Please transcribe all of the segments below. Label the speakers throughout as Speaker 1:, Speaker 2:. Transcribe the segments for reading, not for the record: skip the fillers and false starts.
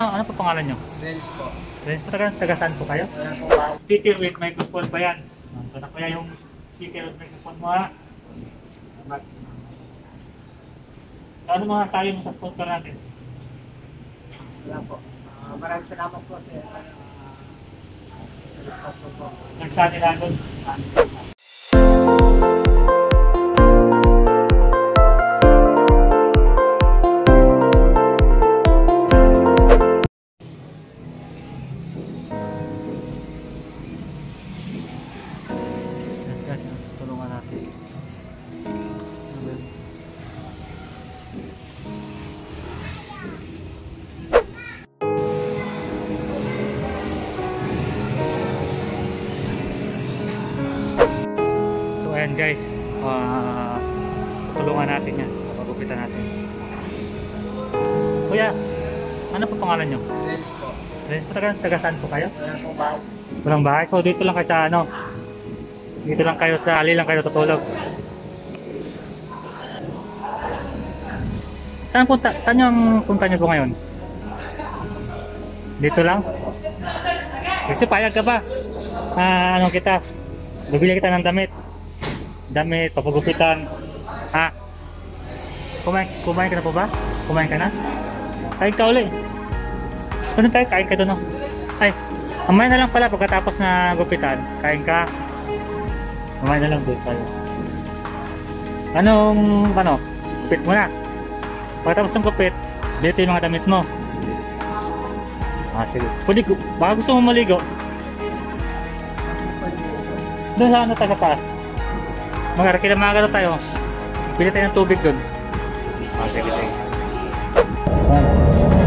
Speaker 1: Ano po pangalan nyo?
Speaker 2: Renz po.
Speaker 1: Renz po, taga saan po kayo?
Speaker 2: Wala po ba?
Speaker 1: Sticker with microphone pa yan. Ito na kaya yung sticker with microphone mo ha. Ano mga sabi mo sa sponsor natin?
Speaker 2: Wala po. Maraming salamat po sa sponsor po.
Speaker 1: Nagsani Lagon. Tulungan natin. So ayan guys, tulungan natin yan, papagupitan natin. Kuya, ano po pangalan nyo?
Speaker 2: Renz po.
Speaker 1: Renz po, taga saan po kayo?
Speaker 2: Wala po ba?
Speaker 1: Walang bahay? So dito lang kayo sa ano? Dito lang kayo sa ali lang kayo tutulog? Saan yung punta nyo po ngayon? Dito lang? Kasi payag ka ba? Ano kita? Bibili kita ng damit. Damit, papagupitan. Ha? Kumain ka na po ba? Kumain ka na? Kain ka uli. Saan tayo? Kain ka doon, no? Ay, mamaya na lang pala pagkatapos na gupitan. Kain ka. Mamaya na lang doon tayo. Ano? Gupit mo na. Pagkatapos ng gupit, dito yung mga damit mo. Sige. Pwede, baka gusto mo maligo. Doon sa ano tayo sa taas. Kinamagano tayo. Pili tayo ng tubig doon. Sige.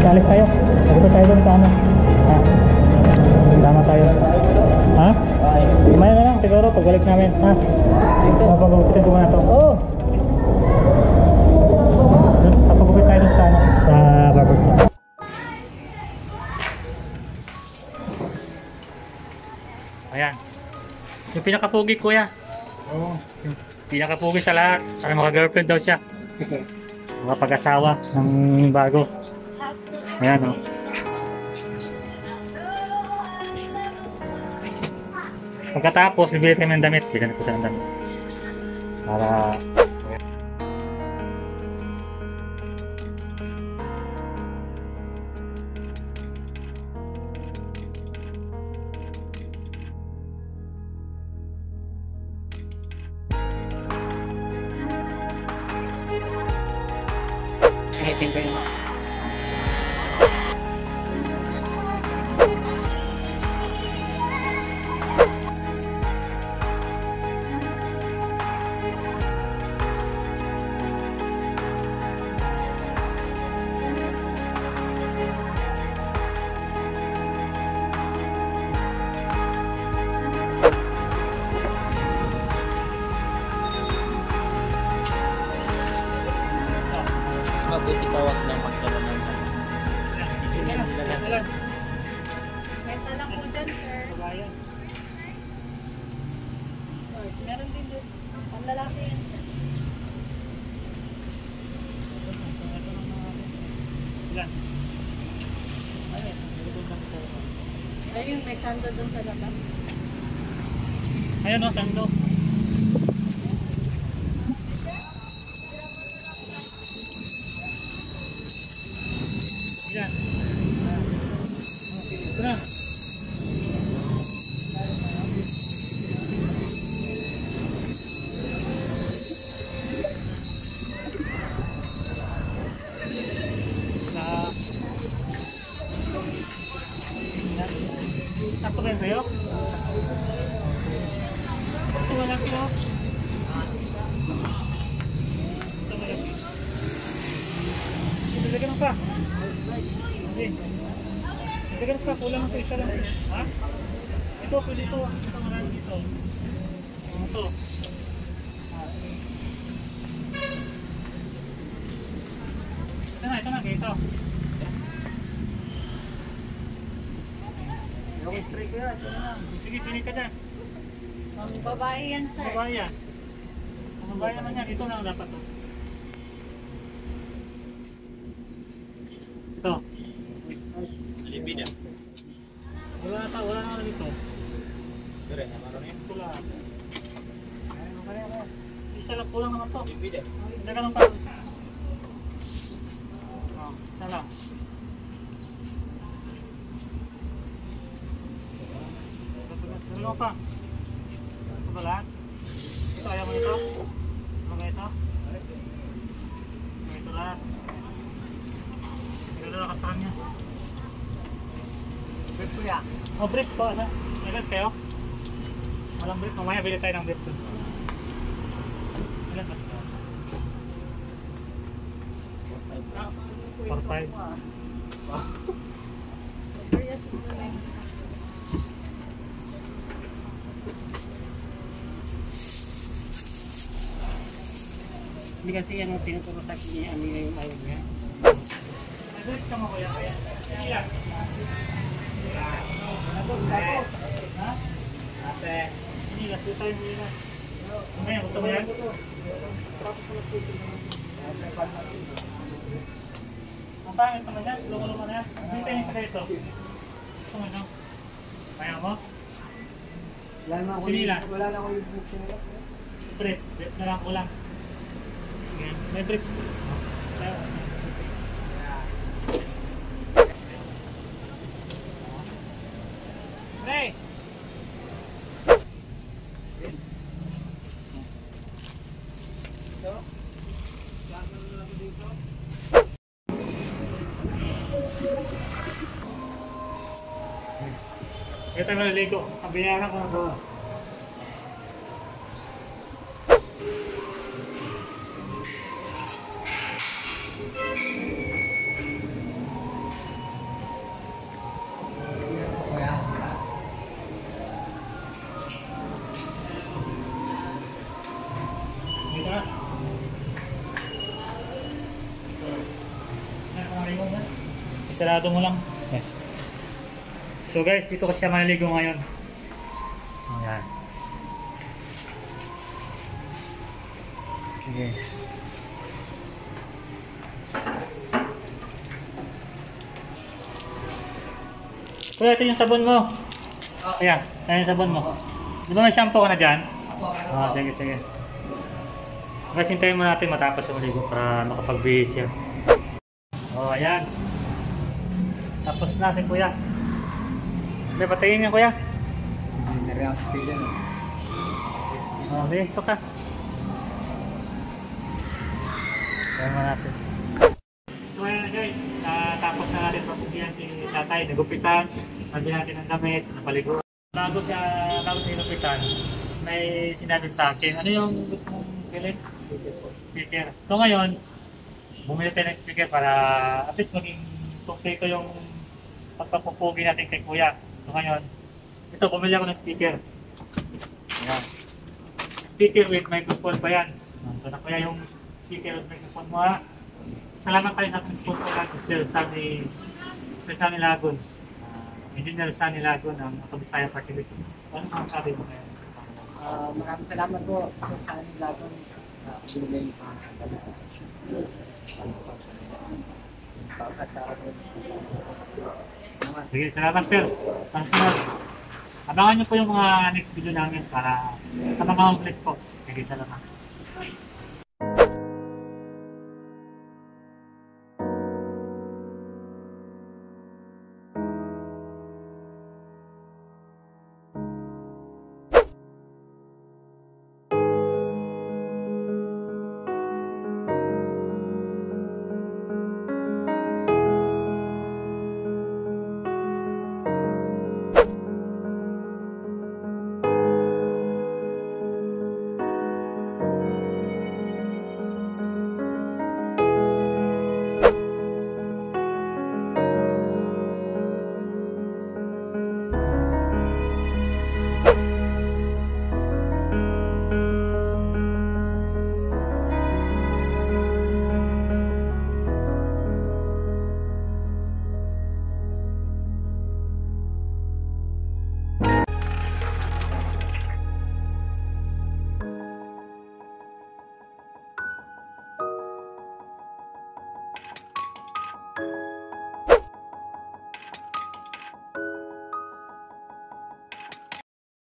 Speaker 1: Salis tayo. Pagkita tayo doon sa ano. Sama tayo. Ha? Kumaya na lang siguro pagbalik namin. Ha? Papagupitin ko muna ito. Oo! Papagupit tayo doon sa ano. Sa barbecue. Ayan. Yung pinakapugi kuya.
Speaker 2: Oo.
Speaker 1: Yung pinakapugi sa lahat. Para maka-girlfriend daw siya. Makapag-asawa ng bago. Ayan o. Pagkatapos, bibili tayo ng damit. Bibili ko sa damit. Para...
Speaker 2: Hitin ko yun. Mabuti pa wag na magkaroon ng
Speaker 3: Benta lang po dyan, sir. Meron din doon. Ang lalaki yan. Ayun, may sando doon sa labas.
Speaker 1: Ayan o, sando. Yan. Ito na. Tapos rin sa'yo? Ito malaki o. Ito malaki. Ito lagyan mo pa. Nagdagan pa, kulang ito, isa lang. Ha? Ito, pwede ito. Ito, marami dito. Ito. Ito na, ito.
Speaker 2: Yung spray ko yan.
Speaker 1: Sige, pili ka dyan.
Speaker 3: Ang babae yan, sir.
Speaker 1: Babae yan. Ang babae naman yan, ito lang dapat to. Ito. kulang naman to. Hindi ka lang pa. Oh, sana. Ano pa? Ito ba lahat? Ito, ayaw mo ito? Ano ba ito? Ito lahat. Ito lang kasakan niya.
Speaker 2: Brief kuya.
Speaker 1: Oh, brief po. Ano? May brief kayo? Walang brief. Mamaya bili tayo ng brief doon. Ilan ba? 4-5.
Speaker 2: Hindi kasi yan ang tinuturo sa akin niya. Ano yung ayaw niya.
Speaker 1: May brief ka mo kuya kaya? Ilan? Ha?
Speaker 2: Ate.
Speaker 1: Hindi, last tayo mo yun. Mamaya, gusto mo yan? Ang pangit naman yan, lumo-lumo na yan. Hindi tayo sa dito. Gusto mo ito? Kaya mo? Sinilas.
Speaker 2: Wala na ako yung book sinilas.
Speaker 1: Brief na lang kulang. Yan, may brief. Pre! Ito tayo maliligo. Kabayaran ko na ito. Dito na. Sarado mo lang. So guys, dito kasi siya maliligo ngayon. Ayan. Sige. Kuya, ito yung sabon mo. Ayan, ayan yung sabon mo. Di ba may shampoo ka na dyan? Ah, sige, sige. Guys, hintayin mo natin matapos yung maligo para makapagbihis siya. Oh, ayan. Tapos na si kuya. May patayin niya kuya.
Speaker 2: Hindi na rin ako sa yan.
Speaker 1: Oh, dito ka. Ayan mo natin. So ayan na guys, tapos na natin papugian si tatay, nagupitan, nabili natin ng damit, napaliguan. Bago siya inupitan, may sinabi sa akin, ano yung gusto mong bilhin? Speaker. So ngayon, bumili tayo ng speaker para at least maging kompleto yung pagpapupugi natin kay kuya. So ngayon, ito, bumili ako ng speaker. Ayan. Speaker with microphone pa yan. So na kuya yung speaker with microphone mo ha. Salamat tayo sa ating sponsor lang si Sir Sunny Lagon. Engineer Sunny Lagon ng Autobisaya Party List. Ano ang sabi mo ngayon?
Speaker 2: Maraming salamat po sa Sunny Lagon sa binigay ng damit. At sa akin.
Speaker 1: Sige, salamat sir. Ang sunod. Abangan nyo po yung mga next video namin para sa mga homeless po. Sige, salamat.